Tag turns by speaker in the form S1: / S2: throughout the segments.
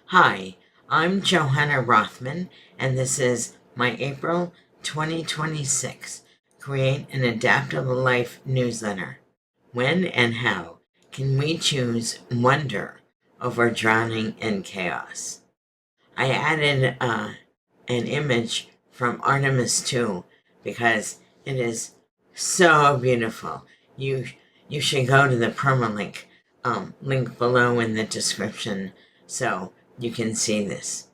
S1: Hi, I'm Johanna Rothman, and this is my April 2026 Create an Adaptable Life newsletter. When and how can we choose wonder over drowning in chaos? I added an image from Artemis 2 because it is so beautiful. You should go to the permalink link below in the description so you can see this.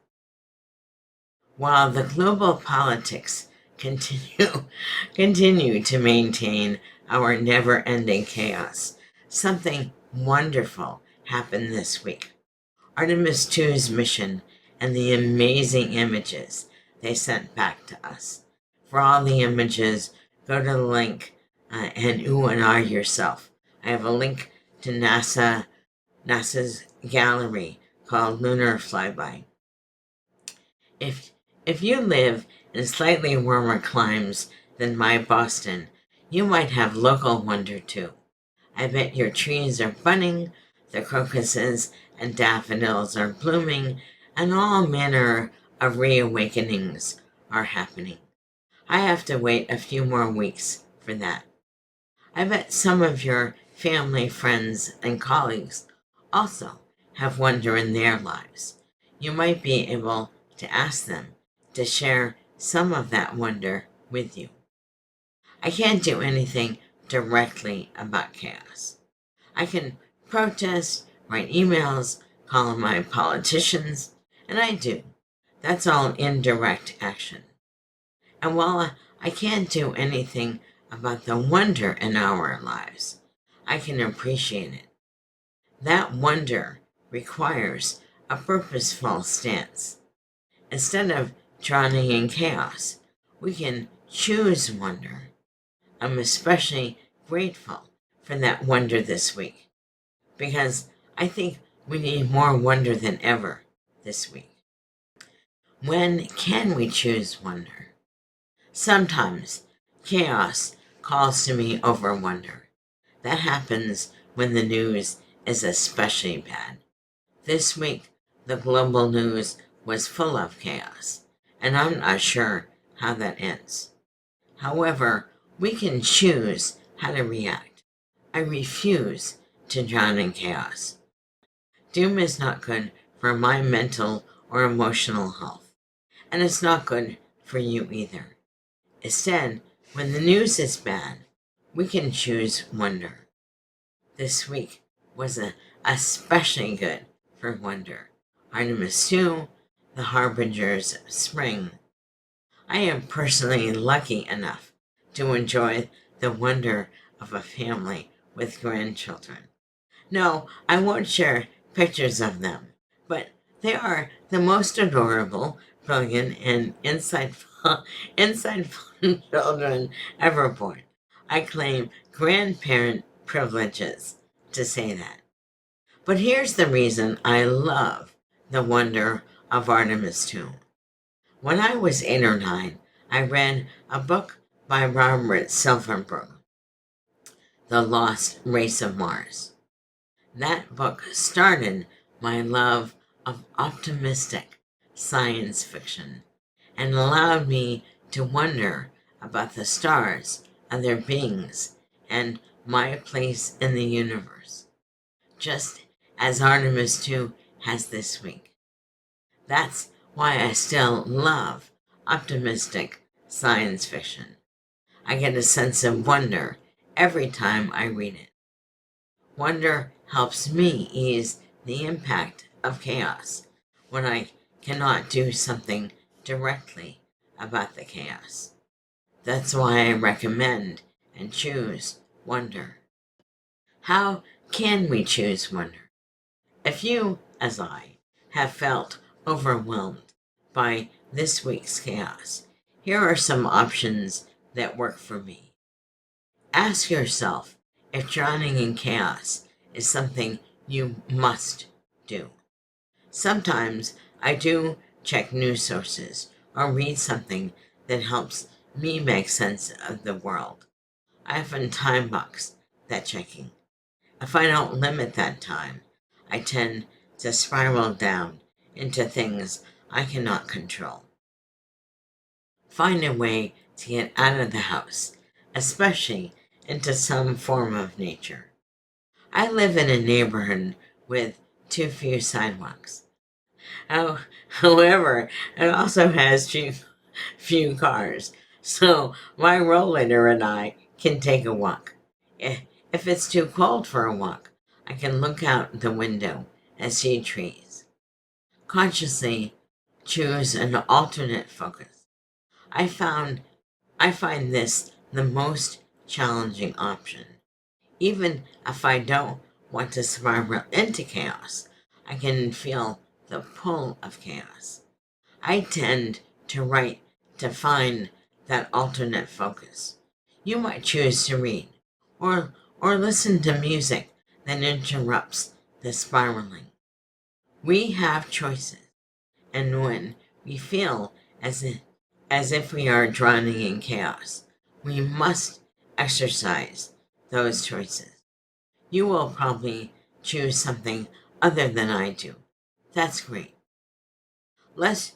S1: While the global politics continue to maintain our never-ending chaos, something wonderful happened this week. Artemis 2's mission and the amazing images they sent back to us. For all the images, go to the link and ooh and ah yourself. I have a link to NASA's gallery called Lunar Flyby. If you live in slightly warmer climes than my Boston, you might have local wonder too. I bet your trees are budding, the crocuses and daffodils are blooming, and all manner of reawakenings are happening. I have to wait a few more weeks for that. I bet some of your family, friends, and colleagues also have wonder in their lives. You might be able to ask them to share some of that wonder with you. I can't do anything directly about chaos. I can protest, write emails, call my politicians, and I do. That's all indirect action. And while I can't do anything about the wonder in our lives, I can appreciate it. That wonder requires a purposeful stance. Instead of drowning in chaos, we can choose wonder. I'm especially grateful for that wonder this week because I think we need more wonder than ever this week. When can we choose wonder? Sometimes chaos calls to me over wonder. That happens when the news is especially bad. This week, the global news was full of chaos, and I'm not sure how that ends. However, we can choose how to react. I refuse to drown in chaos. Doom is not good for my mental or emotional health, and it's not good for you either. Instead, when the news is bad, we can choose wonder. This week was especially good for wonder. Artemis 2, the harbingers of spring. I am personally lucky enough to enjoy the wonder of a family with grandchildren. No, I won't share pictures of them, but they are the most adorable, brilliant, and insightful children ever born. I claim grandparent privileges to say that. But here's the reason I love the wonder of Artemis 2. When I was 8 or 9, I read a book by Robert Silverberg, The Lost Race of Mars. That book started my love of optimistic science fiction and allowed me to wonder about the stars, other beings, and my place in the universe, just as Artemis 2 has this week. That's why I still love optimistic science fiction. I get a sense of wonder every time I read it. Wonder helps me ease the impact of chaos when I cannot do something directly about the chaos. That's why I recommend and choose wonder. How can we choose wonder? If you, as I, have felt overwhelmed by this week's chaos, here are some options that work for me. Ask yourself if drowning in chaos is something you must do. Sometimes I do check news sources or read something that helps me make sense of the world. I often time box that checking. If I don't limit that time, I tend to spiral down into things I cannot control. Find a way to get out of the house, especially into some form of nature. I live in a neighborhood with too few sidewalks. However, it also has few cars, so my rollator and I can take a walk. If it's too cold for a walk, I can look out the window and see trees. Consciously choose an alternate focus. I find this the most challenging option. Even if I don't want to spiral into chaos, I can feel the pull of chaos. I tend to write to find that alternate focus. You might choose to read or listen to music that interrupts the spiraling. We have choices, and when we feel as if we are drowning in chaos, we must exercise those choices. You will probably choose something other than I do. That's great. Let's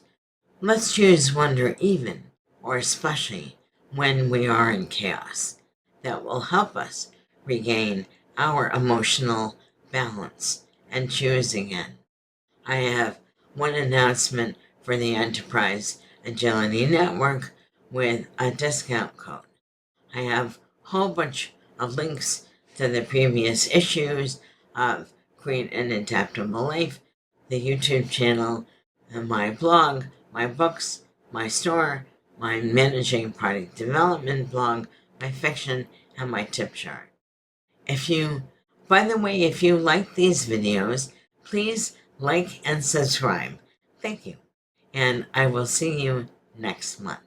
S1: choose wonder even, or especially, when we are in chaos. That will help us regain our emotional balance and choose again. I have one announcement for the Enterprise Agility Network with a discount code. I have a whole bunch of links to the previous issues of Create an Adaptable Life, the YouTube channel, and my blog, my books, my store, my managing product development blog, my fiction, and my tip chart. By the way, if you like these videos, please like and subscribe. Thank you. And I will see you next month.